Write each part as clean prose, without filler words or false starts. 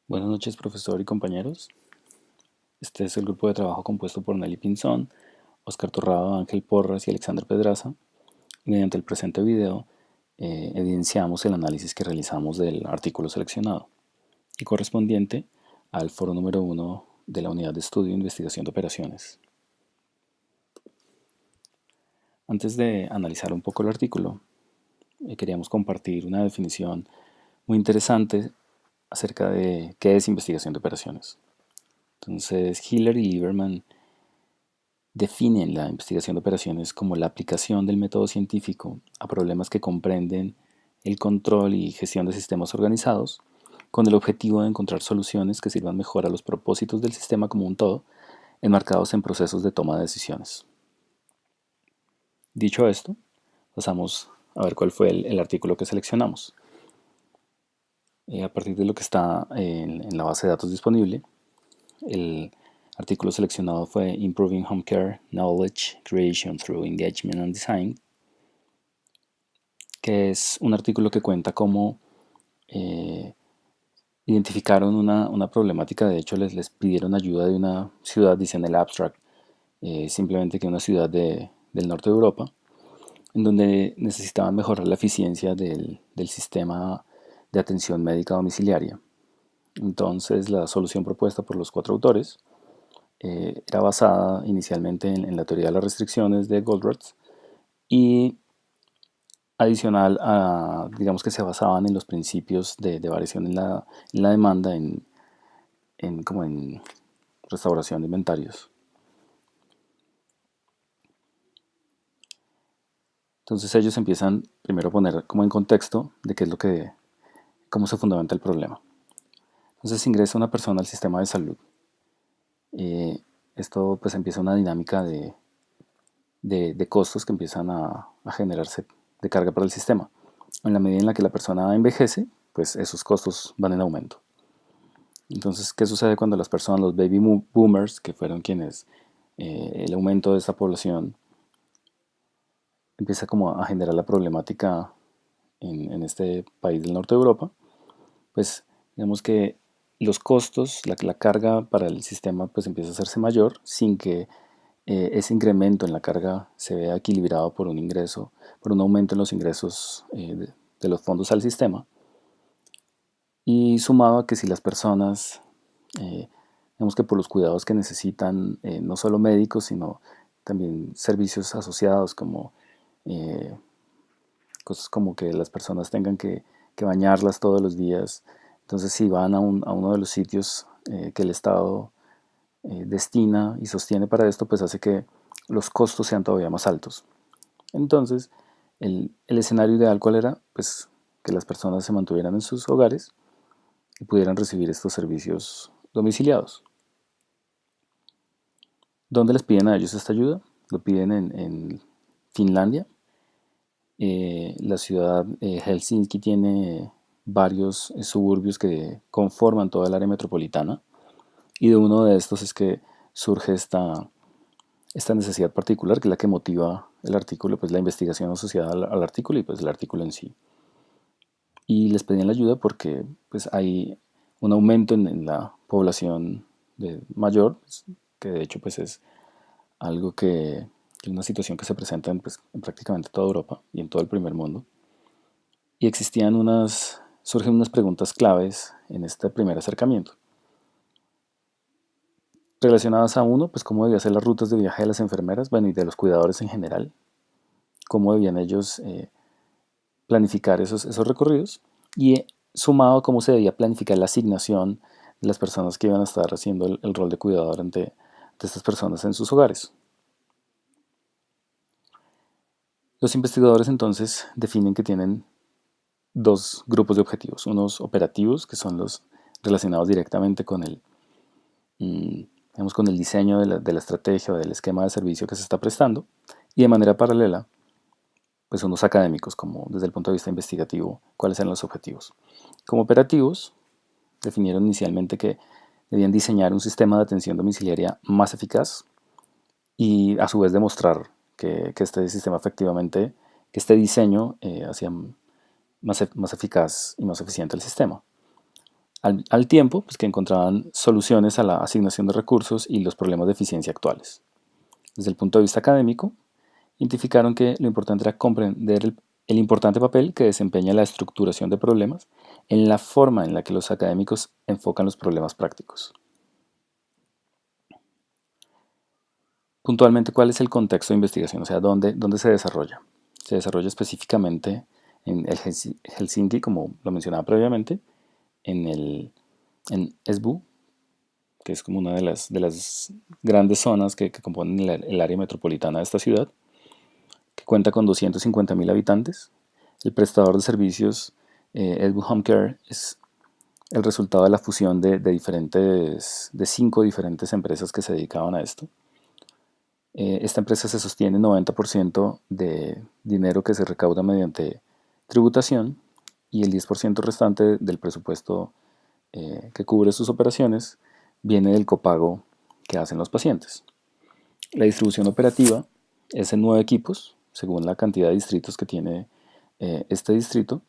Buenas noches, profesor y compañeros. Este es el grupo de trabajo compuesto por Nelly Pinzón, Oscar Torrado, Ángel Porras y Alexander Pedraza. Mediante el presente video, evidenciamos el análisis que realizamos del artículo seleccionado y correspondiente al foro número 1 de la unidad de estudio e investigación de operaciones. Antes de analizar un poco el artículo, queríamos compartir una definición muy interesante acerca de qué es investigación de operaciones. Entonces, Hiller y Lieberman definen la investigación de operaciones como la aplicación del método científico a problemas que comprenden el control y gestión de sistemas organizados, con el objetivo de encontrar soluciones que sirvan mejor a los propósitos del sistema como un todo, enmarcados en procesos de toma de decisiones. Dicho esto, pasamos a ver cuál fue el artículo que seleccionamos. A partir de lo que está en la base de datos disponible, el artículo seleccionado fue Improving Home Care Knowledge Creation Through Engagement and Design, que es un artículo que cuenta cómo identificaron una problemática. De hecho, les pidieron ayuda de una ciudad, dice en el abstract, simplemente que una ciudad del norte de Europa, en donde necesitaban mejorar la eficiencia del sistema de atención médica domiciliaria. Entonces, la solución propuesta por los cuatro autores era basada inicialmente en la teoría de las restricciones de Goldratt y adicional a, digamos que se basaban en los principios de variación en la demanda como en restauración de inventarios. Entonces ellos empiezan primero a poner como en contexto de qué es cómo se fundamenta el problema. Entonces ingresa una persona al sistema de salud. Esto pues empieza una dinámica de costos que empiezan a generarse de carga para el sistema. En la medida en la que la persona envejece, pues esos costos van en aumento. Entonces, ¿qué sucede cuando las personas, los baby boomers, que fueron quienes, el aumento de esta población empieza como a generar la problemática en este país del norte de Europa? Pues digamos que los costos, la carga para el sistema pues empieza a hacerse mayor sin que ese incremento en la carga se vea equilibrado por un ingreso, por un aumento en los ingresos de los fondos al sistema. Y sumado a que si las personas, digamos que por los cuidados que necesitan, no solo médicos, sino también servicios asociados como cosas como que las personas tengan que bañarlas todos los días. Entonces, si van a uno de los sitios que el Estado destina y sostiene para esto, pues hace que los costos sean todavía más altos. Entonces, el escenario ideal, ¿cuál era? Pues que las personas se mantuvieran en sus hogares y pudieran recibir estos servicios domiciliados. ¿Dónde les piden a ellos esta ayuda? Lo piden en Finlandia. La ciudad Helsinki tiene varios suburbios que conforman toda el área metropolitana, y de uno de estos es que surge esta necesidad particular, que es la que motiva el artículo, pues la investigación asociada al artículo y pues el artículo en sí. Y les pedían la ayuda porque pues hay un aumento en la población mayor, que de hecho pues es algo que es una situación que se presenta pues, en prácticamente toda Europa y en todo el primer mundo. Y surgen unas preguntas claves en este primer acercamiento, relacionadas a uno, pues cómo debían ser las rutas de viaje de las enfermeras, bueno, y de los cuidadores en general, cómo debían ellos planificar esos recorridos, y sumado a cómo se debía planificar la asignación de las personas que iban a estar haciendo el rol de cuidador ante estas personas en sus hogares. Los investigadores entonces definen que tienen dos grupos de objetivos, unos operativos, que son los relacionados directamente con con el diseño de la estrategia o del esquema de servicio que se está prestando, y de manera paralela, pues unos académicos, como desde el punto de vista investigativo, cuáles eran los objetivos. Como operativos, definieron inicialmente que debían diseñar un sistema de atención domiciliaria más eficaz y a su vez demostrar que este sistema efectivamente, que este diseño hacía más eficaz y más eficiente el sistema. al tiempo, pues que encontraban soluciones a la asignación de recursos y los problemas de eficiencia actuales. Desde el punto de vista académico, identificaron que lo importante era comprender el importante papel que desempeña la estructuración de problemas en la forma en la que los académicos enfocan los problemas prácticos. Puntualmente, ¿cuál es el contexto de investigación? O sea, ¿dónde se desarrolla? Se desarrolla específicamente en el Helsinki, como lo mencionaba previamente, en Esbo, que es como una de las grandes zonas que componen el área metropolitana de esta ciudad, que cuenta con 250.000 habitantes. El prestador de servicios Esbo Home Care es el resultado de la fusión de 5 diferentes empresas que se dedicaban a esto. Esta empresa se sostiene 90% de dinero que se recauda mediante tributación y el 10% restante del presupuesto que cubre sus operaciones viene del copago que hacen los pacientes. La distribución operativa es en 9 equipos, según la cantidad de distritos que tiene este distrito,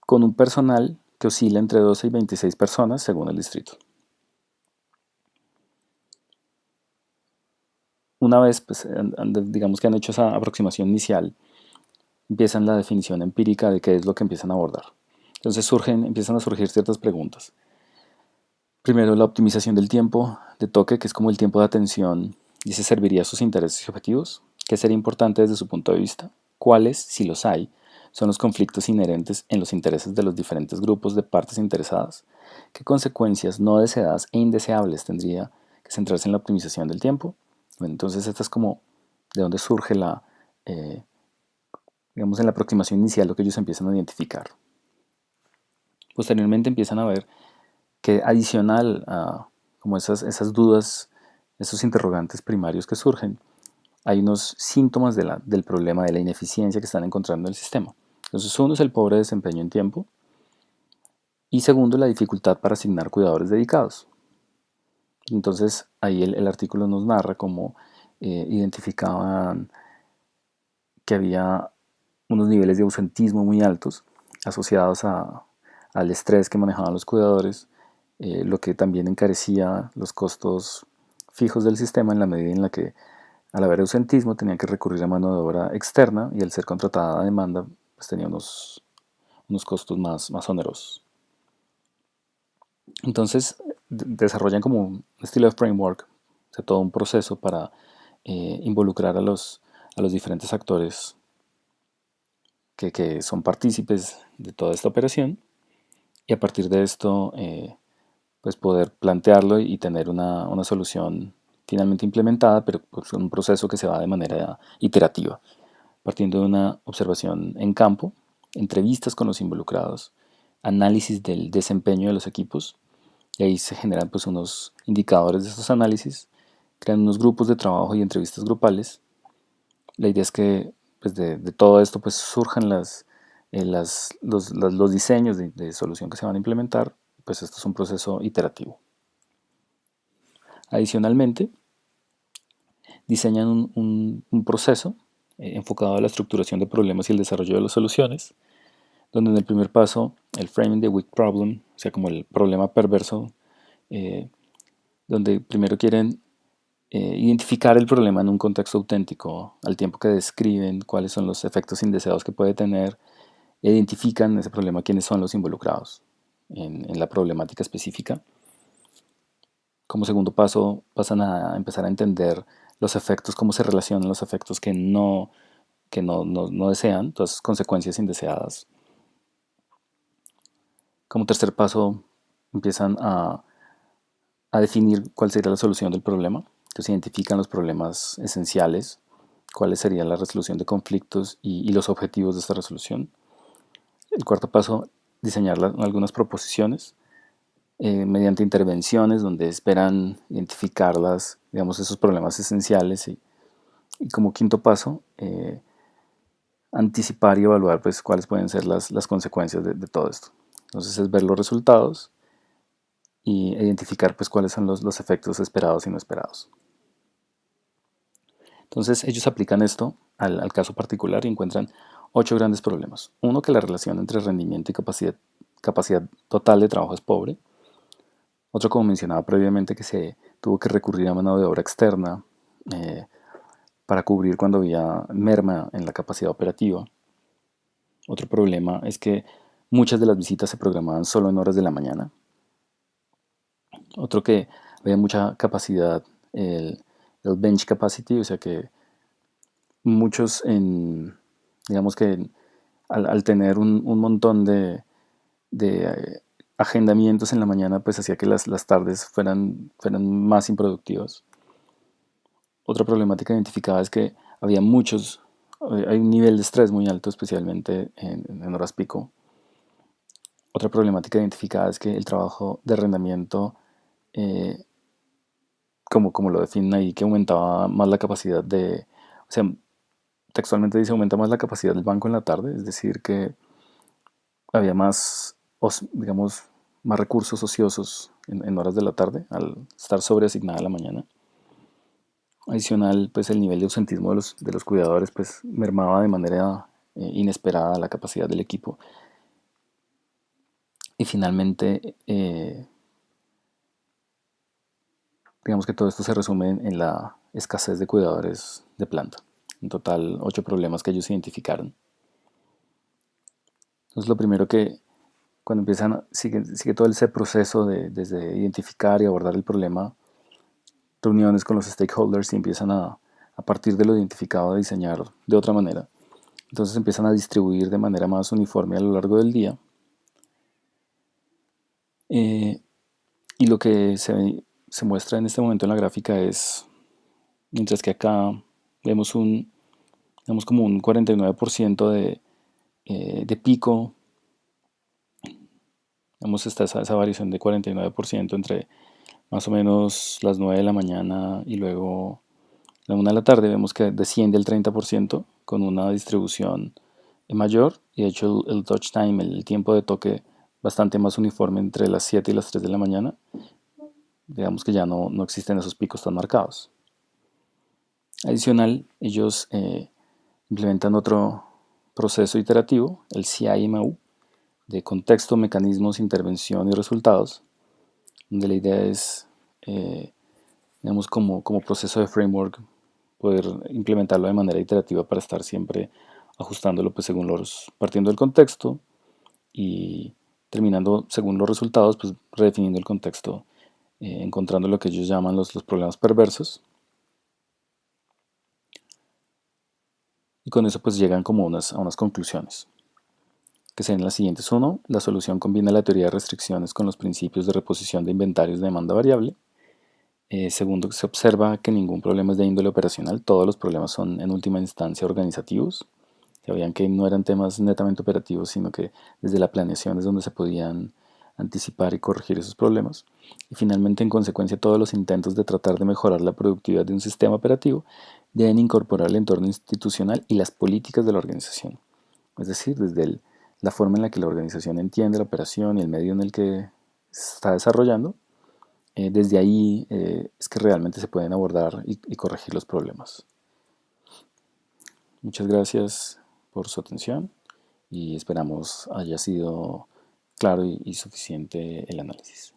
con un personal que oscila entre 12 y 26 personas según el distrito. Una vez, pues, digamos que han hecho esa aproximación inicial, empiezan la definición empírica de qué es lo que empiezan a abordar. Entonces empiezan a surgir ciertas preguntas. Primero, la optimización del tiempo de toque, que es como el tiempo de atención y se serviría a sus intereses y objetivos. ¿Qué sería importante desde su punto de vista? ¿Cuáles, si los hay, son los conflictos inherentes en los intereses de los diferentes grupos de partes interesadas? ¿Qué consecuencias no deseadas e indeseables tendría que centrarse en la optimización del tiempo? Bueno, entonces esta es como de dónde surge digamos, en la aproximación inicial lo que ellos empiezan a identificar. Posteriormente empiezan a ver que adicional a como esas dudas, esos interrogantes primarios que surgen, hay unos síntomas del problema de la ineficiencia que están encontrando en el sistema. Entonces, uno es el pobre desempeño en tiempo y segundo, la dificultad para asignar cuidadores dedicados. Entonces, ahí el artículo nos narra cómo identificaban que había unos niveles de ausentismo muy altos asociados al estrés que manejaban los cuidadores, lo que también encarecía los costos fijos del sistema en la medida en la que al haber ausentismo tenían que recurrir a mano de obra externa y al ser contratada a demanda pues tenía unos costos más onerosos. Entonces desarrollan como un estilo de framework, o sea, todo un proceso para involucrar a los diferentes actores que son partícipes de toda esta operación y a partir de esto pues poder plantearlo y tener una solución finalmente implementada, pero pues un proceso que se va de manera iterativa, partiendo de una observación en campo, entrevistas con los involucrados, análisis del desempeño de los equipos, y ahí se generan pues unos indicadores de estos análisis, crean unos grupos de trabajo y entrevistas grupales. La idea es que pues de todo esto pues surjan los diseños de solución que se van a implementar, pues esto es un proceso iterativo. Adicionalmente, diseñan un proceso enfocado a la estructuración de problemas y el desarrollo de las soluciones, donde en el primer paso, el framing de weak problem, o sea, como el problema perverso, donde primero quieren identificar el problema en un contexto auténtico, al tiempo que describen cuáles son los efectos indeseados que puede tener, e identifican ese problema, quiénes son los involucrados en la problemática específica. Como segundo paso, pasan a empezar a entender los efectos, cómo se relacionan los efectos que no desean, todas esas consecuencias indeseadas. Como tercer paso, empiezan a definir cuál sería la solución del problema. Entonces identifican los problemas esenciales, cuál sería la resolución de conflictos y los objetivos de esta resolución. El cuarto paso, diseñar algunas proposiciones mediante intervenciones donde esperan identificar digamos, esos problemas esenciales y como quinto paso, anticipar y evaluar pues, cuáles pueden ser las consecuencias de todo esto. Entonces es ver los resultados y identificar pues, cuáles son los efectos esperados y no esperados. Entonces ellos aplican esto al caso particular y encuentran 8 grandes problemas. Uno, que la relación entre rendimiento y capacidad capacidad total de trabajo es pobre. Otro, como mencionaba previamente, que se tuvo que recurrir a mano de obra externa eh, para cubrir cuando había merma en la capacidad operativa. Otro problema es que muchas de las visitas se programaban solo en horas de la mañana. Otro, que había mucha capacidad, el bench capacity, o sea que muchos digamos que al tener un montón de agendamientos en la mañana, pues hacía que las tardes fueran más improductivas. Otra problemática identificada es que había hay un nivel de estrés muy alto, especialmente en horas pico. Otra problemática identificada es que el trabajo de arrendamiento, eh, como lo definen ahí, que aumentaba más la capacidad o sea, textualmente dice aumenta más la capacidad del banco en la tarde, es decir, que había digamos, más recursos ociosos en horas de la tarde al estar sobreasignada la mañana. Adicional, pues el nivel de ausentismo de los cuidadores pues mermaba de manera inesperada la capacidad del equipo. Y finalmente, digamos que todo esto se resume en la escasez de cuidadores de planta. En total, 8 problemas que ellos identificaron. Entonces, lo primero que cuando sigue todo ese proceso desde identificar y abordar el problema, reuniones con los stakeholders y empiezan a partir de lo identificado a diseñar de otra manera. Entonces empiezan a distribuir de manera más uniforme a lo largo del día. Y lo que se muestra en este momento en la gráfica es, mientras que acá vemos como un 49% de pico, vemos esa variación de 49% entre más o menos las 9 de la mañana y luego la 1 de la tarde, vemos que desciende el 30% con una distribución mayor, y de hecho el touch time, el tiempo de toque, bastante más uniforme entre las 7 y las 3 de la mañana. Digamos que ya no existen esos picos tan marcados. Adicional, ellos implementan otro proceso iterativo, el CIMAU, de contexto, mecanismos, intervención y resultados, donde la idea es, digamos, como proceso de framework, poder implementarlo de manera iterativa para estar siempre ajustándolo pues partiendo del contexto y terminando según los resultados, pues redefiniendo el contexto, encontrando lo que ellos llaman los problemas perversos. Y con eso pues llegan como a unas conclusiones, que serían las siguientes. 1. La solución combina la teoría de restricciones con los principios de reposición de inventarios de demanda variable. Segundo, se observa que ningún problema es de índole operacional, todos los problemas son en última instancia organizativos. Se veían que no eran temas netamente operativos, sino que desde la planeación es donde se podían anticipar y corregir esos problemas. Y finalmente, en consecuencia, todos los intentos de tratar de mejorar la productividad de un sistema operativo deben incorporar el entorno institucional y las políticas de la organización. Es decir, desde la forma en la que la organización entiende la operación y el medio en el que se está desarrollando, desde ahí es que realmente se pueden abordar y corregir los problemas. Muchas gracias por su atención y esperamos haya sido claro y suficiente el análisis.